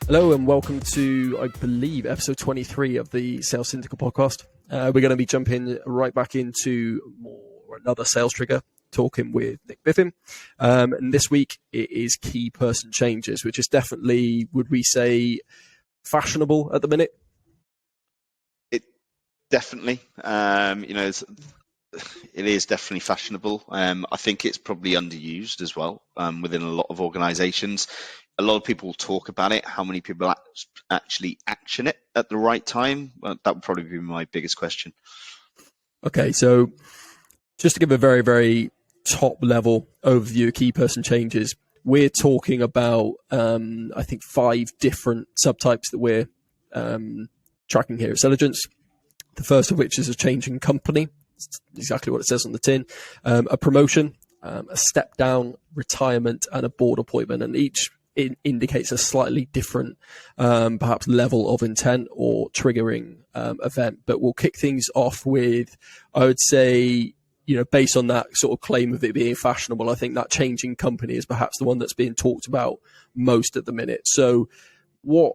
Hello and welcome to, I believe, episode 23 of the Sales Syndicate Podcast. We're going to be jumping right back into another sales trigger, talking with Nic Biffen. And this week it is key person changes, which is definitely, would we say, fashionable at the minute? It definitely, it is definitely fashionable. I think it's probably underused as well within a lot of organizations. A lot of people talk about it. How many people actually action it at the right time? Well, that would probably be my biggest question. Okay, so just to give a very, very top level overview of key person changes, we're talking about, I think, 5 different subtypes that we're tracking here at Selligence. The first of which is a change in company. It's exactly what it says on the tin. A promotion, a step down, retirement, and a board appointment. And each indicates a slightly different, perhaps level of intent or triggering event. But we'll kick things off with, I would say, based on that sort of claim of it being fashionable, I think that change in company is perhaps the one that's being talked about most at the minute. So what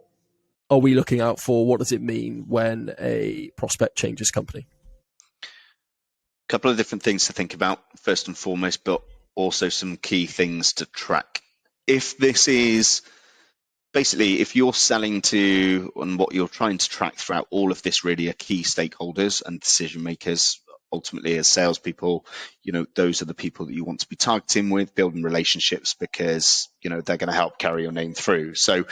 are we looking out for? What does it mean when a prospect changes company? A couple of different things to think about, first and foremost, but also some key things to track. If this is basically, if you're selling to, and what you're trying to track throughout all of this really are key stakeholders and decision makers, ultimately as salespeople, those are the people that you want to be targeting with, building relationships, because, they're going to help carry your name through. So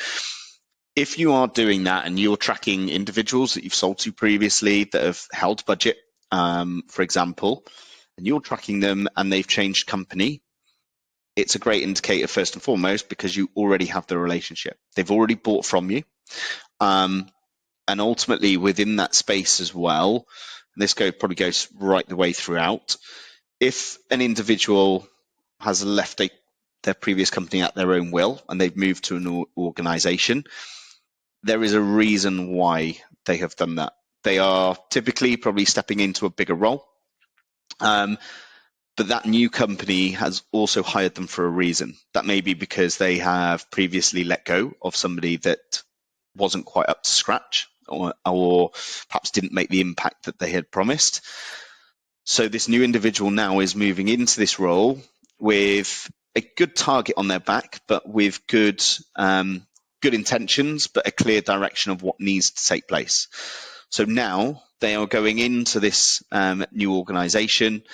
if you are doing that and you're tracking individuals that you've sold to previously that have held budget, for example, and you're tracking them and they've changed company, it's a great indicator first and foremost because you already have the relationship. They've already bought from you. And ultimately within that space as well, and this probably goes right the way throughout, if an individual has left their previous company at their own will and they've moved to an organization, there is a reason why they have done that. They are typically probably stepping into a bigger role. But that new company has also hired them for a reason. That may be because they have previously let go of somebody that wasn't quite up to scratch or perhaps didn't make the impact that they had promised. So this new individual now is moving into this role with a good target on their back, but with good intentions, but a clear direction of what needs to take place. So now they are going into this new organization,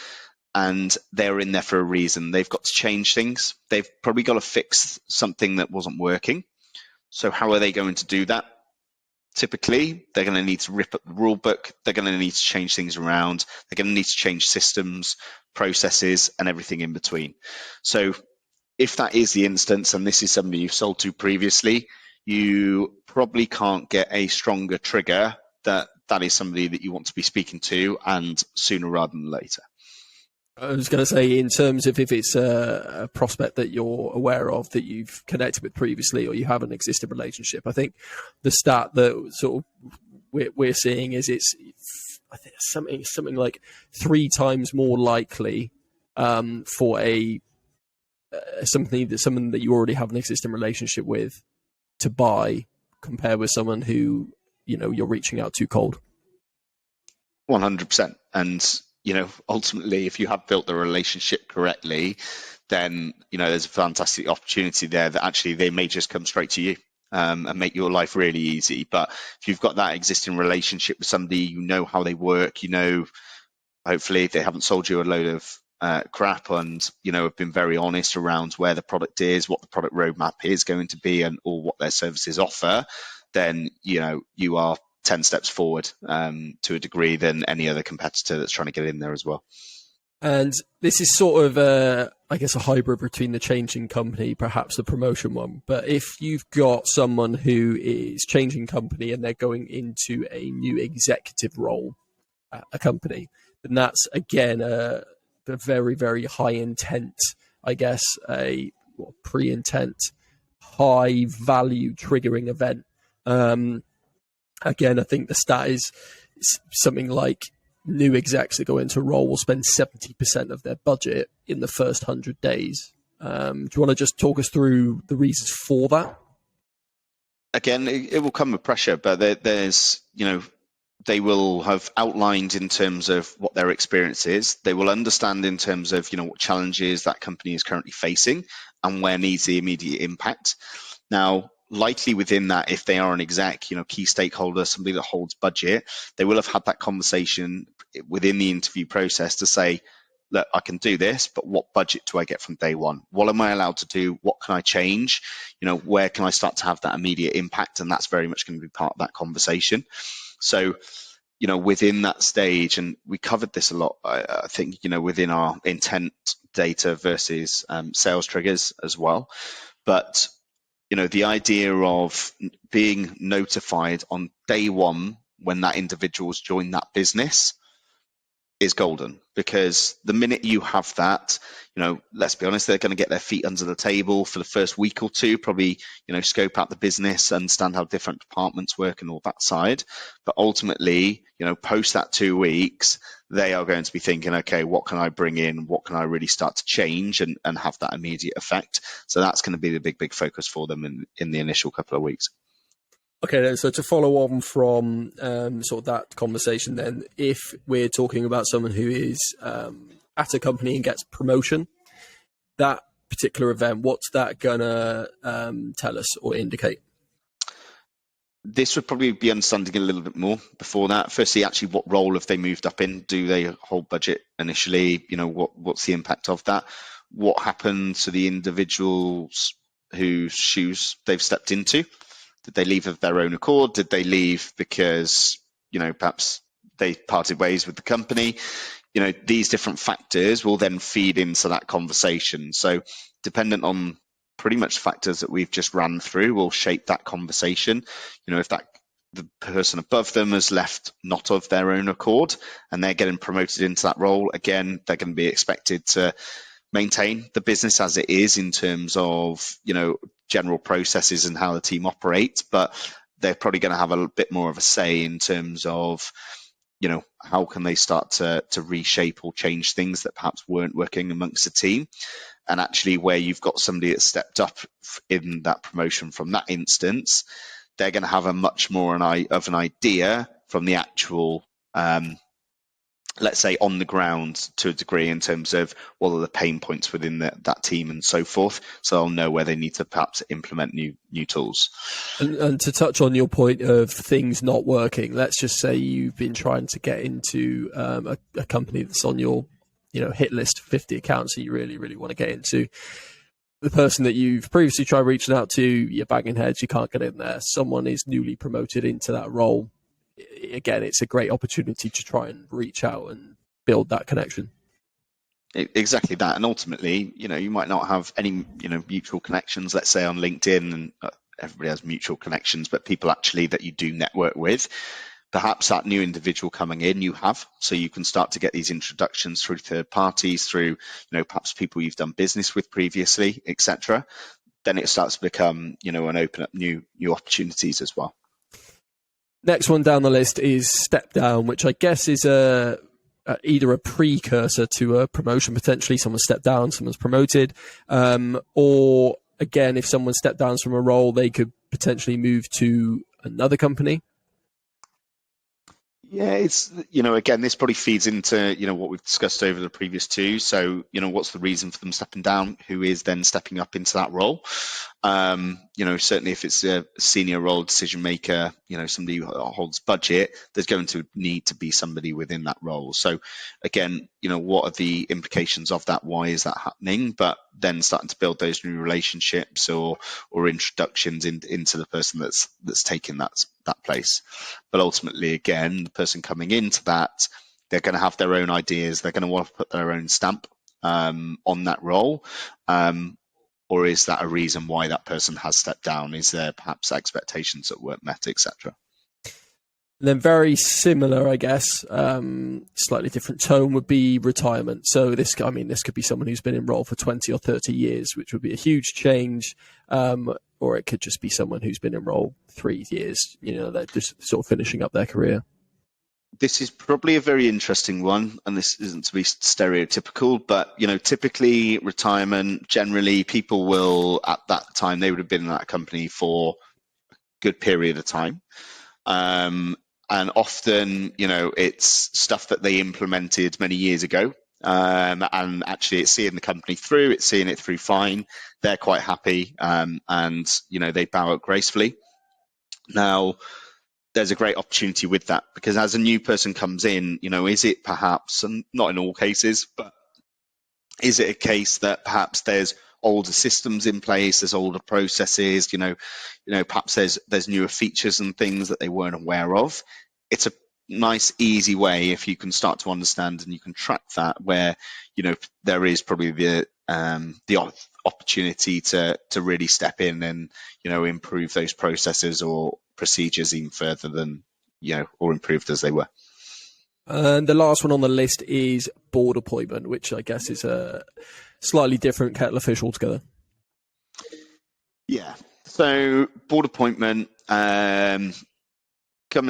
and they're in there for a reason. They've got to change things. They've probably got to fix something that wasn't working. So how are they going to do that? Typically, they're going to need to rip up the rule book. They're going to need to change things around. They're going to need to change systems, processes, and everything in between. So if that is the instance, and this is somebody you've sold to previously, you probably can't get a stronger trigger that is somebody that you want to be speaking to, and sooner rather than later. I was going to say, in terms of if it's a prospect that you're aware of that you've connected with previously or you have an existing relationship, I think the stat that sort of we're seeing is I think something like 3 times more likely for someone that you already have an existing relationship with to buy compared with someone who you're reaching out to cold. 100%. And ultimately, if you have built the relationship correctly, then, there's a fantastic opportunity there that actually they may just come straight to you and make your life really easy. But if you've got that existing relationship with somebody, how they work, hopefully they haven't sold you a load of crap and, have been very honest around where the product is, what the product roadmap is going to be, or what their services offer, then, you are 10 steps forward to a degree than any other competitor that's trying to get in there as well. And this is sort of, a hybrid between the changing company, perhaps the promotion one. But if you've got someone who is changing company and they're going into a new executive role at a company, then that's, again, a very, very high intent, a pre-intent, high value triggering event. Again, I think the stat is something like new execs that go into a role will spend 70% of their budget in the first 100 days. Do you want to just talk us through the reasons for that? again, it will come with pressure, but there's, they will have outlined in terms of what their experience is. They will understand in terms of, what challenges that company is currently facing and where needs the immediate impact. Now, likely within that, if they are an exec, key stakeholder, somebody that holds budget, they will have had that conversation within the interview process to say, look, I can do this, but what budget do I get from day one? What am I allowed to do? What can I change? Where can I start to have that immediate impact? And that's very much going to be part of that conversation. So, within that stage, and we covered this a lot, I think, within our intent data versus sales triggers as well. But, the idea of being notified on day one when that individual's joined that business is golden, because the minute you have that, let's be honest, they're going to get their feet under the table for the first week or two, probably, scope out the business, understand how different departments work and all that side. But ultimately, post that 2 weeks, they are going to be thinking, okay, what can I bring in? What can I really start to change and have that immediate effect? So that's going to be the big focus for them in the initial couple of weeks. Okay, then, so to follow on from sort of that conversation, then, if we're talking about someone who is at a company and gets promotion, that particular event, what's that gonna tell us or indicate? This would probably be understanding a little bit more before that. Firstly, actually, what role have they moved up in? Do they hold budget initially? What's the impact of that? What happened to the individuals whose shoes they've stepped into? Did they leave of their own accord? Did they leave because, perhaps they parted ways with the company? These different factors will then feed into that conversation. So dependent on pretty much factors that we've just ran through will shape that conversation. If the person above them has left not of their own accord and they're getting promoted into that role, again, they're going to be expected to maintain the business as it is in terms of, general processes and how the team operates, but they're probably going to have a bit more of a say in terms of, how can they start to reshape or change things that perhaps weren't working amongst the team. And actually, where you've got somebody that stepped up in that promotion from that instance, they're going to have a much more of an idea from the actual, let's say, on the ground to a degree in terms of what are the pain points within that team and so forth. So they'll know where they need to perhaps implement new tools. And to touch on your point of things not working, let's just say you've been trying to get into a company that's on your hit list, 50 accounts that you really, really want to get into. The person that you've previously tried reaching out to, you're banging heads, you can't get in there. Someone is newly promoted into that role. Again, it's a great opportunity to try and reach out and build that connection. Exactly that. And ultimately, you might not have any, mutual connections, let's say on LinkedIn, and everybody has mutual connections, but people actually that you do network with, perhaps that new individual coming in you have, so you can start to get these introductions through third parties, through, perhaps people you've done business with previously, etc. Then it starts to become, and open up new opportunities as well. Next one down the list is step down, which I guess is either a precursor to a promotion. Potentially someone stepped down, someone's promoted, or again, if someone stepped down from a role, they could potentially move to another company. Yeah, it's, again, this probably feeds into, what we've discussed over the previous two. So, what's the reason for them stepping down? Who is then stepping up into that role? Certainly if it's a senior role, decision maker, somebody who holds budget, there's going to need to be somebody within that role. So again, what are the implications of that? Why is that happening? But then starting to build those new relationships or introductions into the person that's taken that place. But ultimately, again, the person coming into that, they're going to have their own ideas. They're going to want to put their own stamp on that role. Or is that a reason why that person has stepped down? Is there perhaps expectations that weren't met, etc.? Then very similar, I guess, slightly different tone would be retirement. So this could be someone who's been in role for 20 or 30 years, which would be a huge change. Or it could just be someone who's been in role 3 years. They're just sort of finishing up their career. This is probably a very interesting one, and this isn't to be stereotypical, but typically retirement, generally people will, at that time, they would have been in that company for good period of time. And often, it's stuff that they implemented many years ago. And actually it's seeing the company through, it's seeing it through fine. They're quite happy, and, they bow out gracefully. Now, there's a great opportunity with that, because as a new person comes in, is it perhaps, and not in all cases, but is it a case that perhaps there's older systems in place, there's older processes, perhaps there's newer features and things that they weren't aware of. It's a nice, easy way, if you can start to understand and you can track that, where, there is probably the opportunity to really step in and, improve those processes or procedures even further than, or improved as they were. And the last one on the list is board appointment, which I guess is a slightly different kettle of fish altogether. Yeah. So board appointment, coming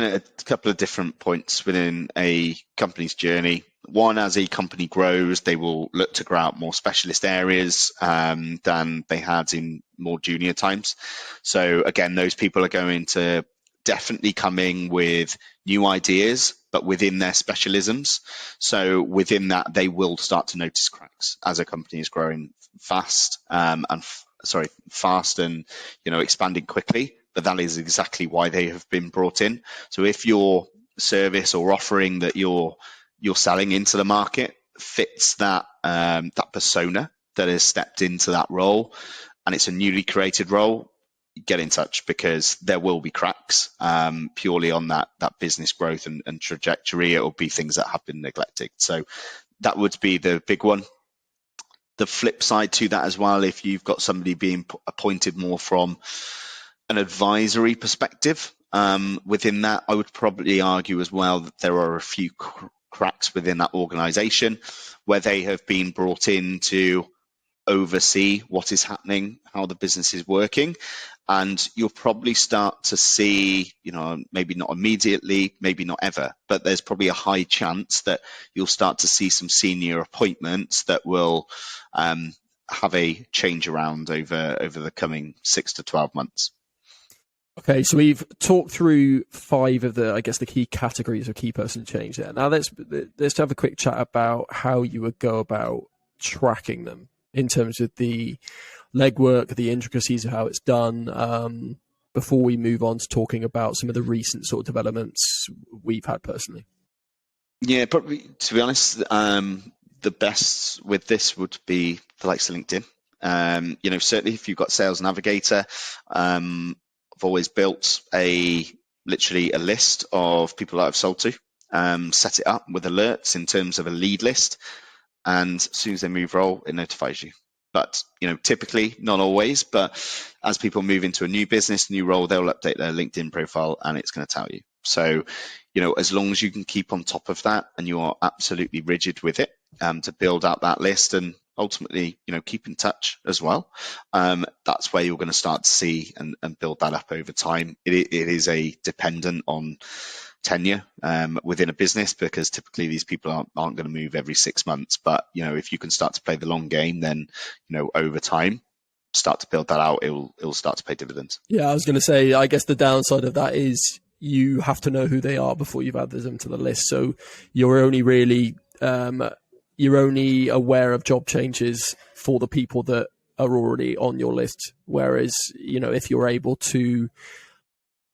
at a couple of different points within a company's journey. One, as a company grows, they will look to grow out more specialist areas than they had in more junior times. So again, those people are going to definitely come in with new ideas, but within their specialisms. So within that, they will start to notice cracks as a company is growing fast and expanding quickly. But that is exactly why they have been brought in. So if your service or offering that you're selling into the market fits that persona that has stepped into that role, and it's a newly created role, get in touch, because there will be cracks purely on that business growth and trajectory. It will be things that have been neglected. So that would be the big one. The flip side to that as well, if you've got somebody being appointed more from an advisory perspective, within that, I would probably argue as well that there are a few cracks within that organization where they have been brought in to oversee what is happening, how the business is working. And you'll probably start to see, maybe not immediately, maybe not ever, but there's probably a high chance that you'll start to see some senior appointments that will have a change around over the coming 6 to 12 months. Okay, so we've talked through 5 of the key categories of key person change there. Now let's have a quick chat about how you would go about tracking them in terms of the legwork, the intricacies of how it's done, before we move on to talking about some of the recent sort of developments we've had personally. Yeah, probably, to be honest, the best with this would be the likes of LinkedIn. Certainly if you've got Sales Navigator, I've always built literally a list of people that I've sold to, set it up with alerts in terms of a lead list, and as soon as they move role, it notifies you. But, typically, not always, but as people move into a new business, new role, they'll update their LinkedIn profile and it's going to tell you. So, as long as you can keep on top of that and you are absolutely rigid with it, to build out that list and ultimately, keep in touch as well, that's where you're going to start to see and build that up over time. It is dependent on tenure within a business, because typically these people aren't going to move every 6 months. But if you can start to play the long game, then over time start to build that out, it'll start to pay dividends. Yeah, I was going to say, I guess the downside of that is you have to know who they are before you've added them to the list. So you're only really you're only aware of job changes for the people that are already on your list. Whereas if you're able to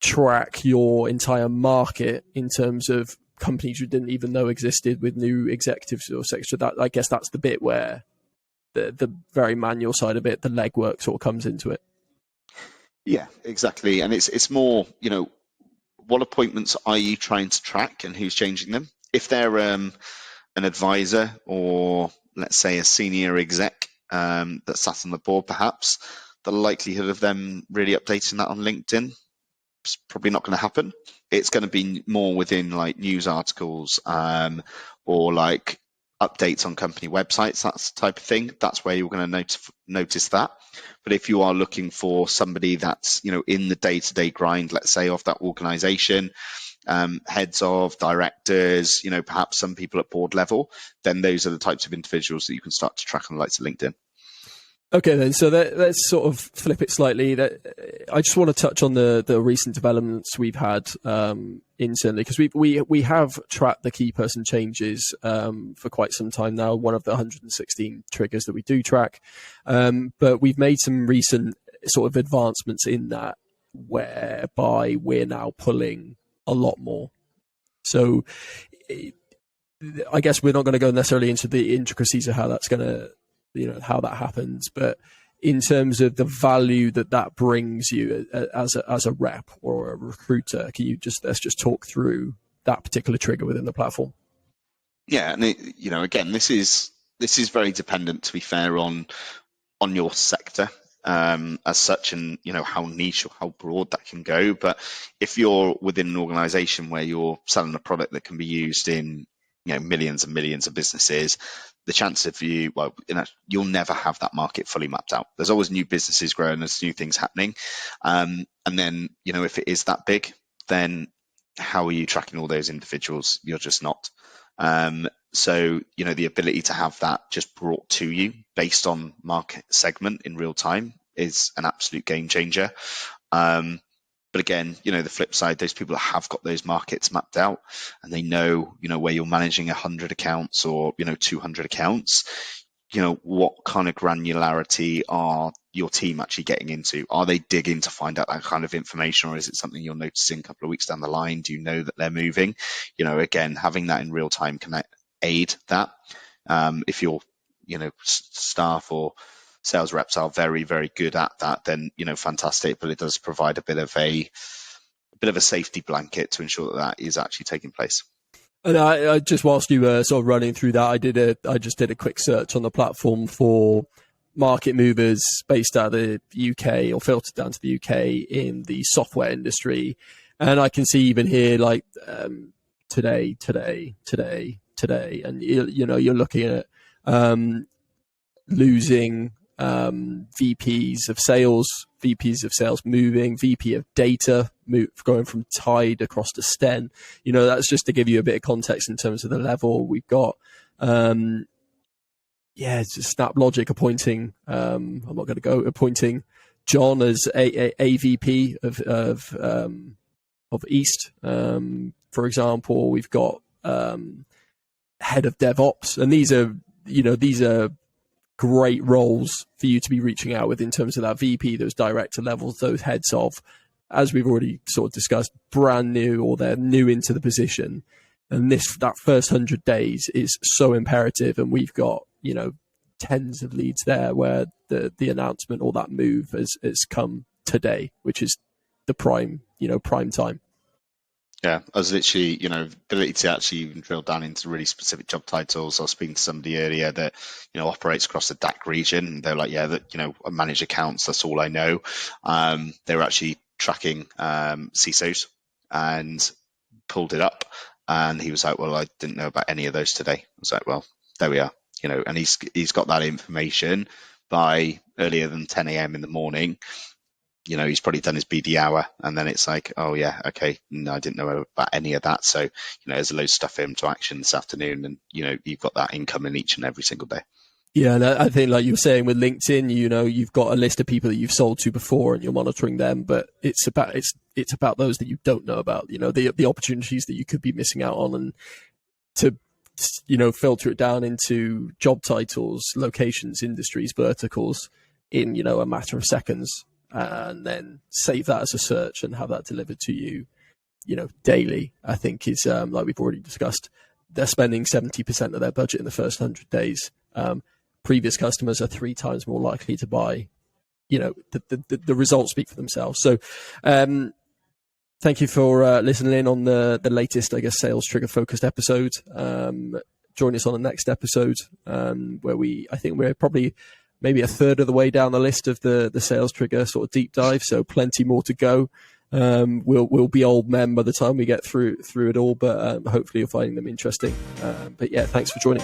track your entire market in terms of companies you didn't even know existed with new executives or sector, that I guess that's the bit where the very manual side of it, the legwork sort of comes into it. Yeah, exactly. And it's more, what appointments are you trying to track and who's changing them? If they're an advisor or let's say a senior exec that sat on the board, perhaps the likelihood of them really updating that on LinkedIn is probably not going to happen. It's going to be more within like news articles or like updates on company websites, that type of thing. That's where you're going to notice that. But if you are looking for somebody that's in the day-to-day grind, let's say, of that organization, heads of, directors, perhaps some people at board level, then those are the types of individuals that you can start to track on the likes of LinkedIn. Okay, then. So let's sort of flip it slightly. That I just want to touch on the recent developments we've had internally, because we have tracked the key person changes for quite some time now, one of the 116 triggers that we do track. But we've made some recent sort of advancements in that, whereby we're now pulling a lot more. So I guess we're not going to go necessarily into the intricacies of how that's going to, how that happens, but in terms of the value that brings you as a rep or a recruiter, let's just talk through that particular trigger within the platform? Yeah, and again, this is very dependent, to be fair, on your sector as such, and how niche or how broad that can go. But if you're within an organization where you're selling a product that can be used in millions and millions of businesses, the chance of you'll never have that market fully mapped out. There's always new businesses growing, there's new things happening, and then if it is that big, then how are you tracking all those individuals? You're just not. So the ability to have that just brought to you based on market segment in real time is an absolute game changer. But again, the flip side, those people that have got those markets mapped out and they know, where you're managing 100 accounts or, 200 accounts, what kind of granularity are your team actually getting into? Are they digging to find out that kind of information, or is it something you're noticing a couple of weeks down the line? Do you know that they're moving? Again, having that in real time can aid that. If your, staff or sales reps are very, very good at that, then fantastic. But it does provide a bit of a safety blanket to ensure that is actually taking place. And I just, whilst you were sort of running through that, I just did a quick search on the platform for market movers based out of the UK or filtered down to the UK in the software industry, and I can see even here like today, and you're looking at losing VPs of sales moving, VP of data going from Tide across to Sten. That's just to give you a bit of context in terms of the level we've got. It's just SnapLogic appointing. I'm not going to go appointing John as a VP of East, for example. We've got head of DevOps, and these are great roles for you to be reaching out with in terms of that VP, those director levels, those heads of, as we've already sort of discussed, brand new, or they're new into the position. And that first 100 days is so imperative. And we've got, tens of leads there where the announcement or that move has come today, which is the prime time. Yeah, I was literally, ability to actually even drill down into really specific job titles. I was speaking to somebody earlier that, operates across the DACH region. They're like, I manage accounts. That's all I know. They were actually tracking CISOs and pulled it up. And he was like, well, I didn't know about any of those today. I was like, well, there we are, and he's got that information by earlier than 10 a.m. in the morning. He's probably done his BD hour, and then it's like, oh yeah, okay, no, I didn't know about any of that. So, there's a load of stuff for him to action this afternoon, and you've got that income in each and every single day. Yeah, and I think, like you were saying with LinkedIn, you've got a list of people that you've sold to before, and you're monitoring them, but it's about those that you don't know about, the opportunities that you could be missing out on, and to filter it down into job titles, locations, industries, verticals in a matter of seconds. And then save that as a search and have that delivered to you, daily, I think is, like we've already discussed, they're spending 70% of their budget in the first 100 days. Previous customers are 3 times more likely to buy. The results speak for themselves. So thank you for listening in on the latest, I guess, sales trigger focused episode. Join us on the next episode where I think we're probably maybe a third of the way down the list of the sales trigger sort of deep dive. So plenty more to go. We'll be old men by the time we get through it all, but hopefully you're finding them interesting. But yeah, thanks for joining.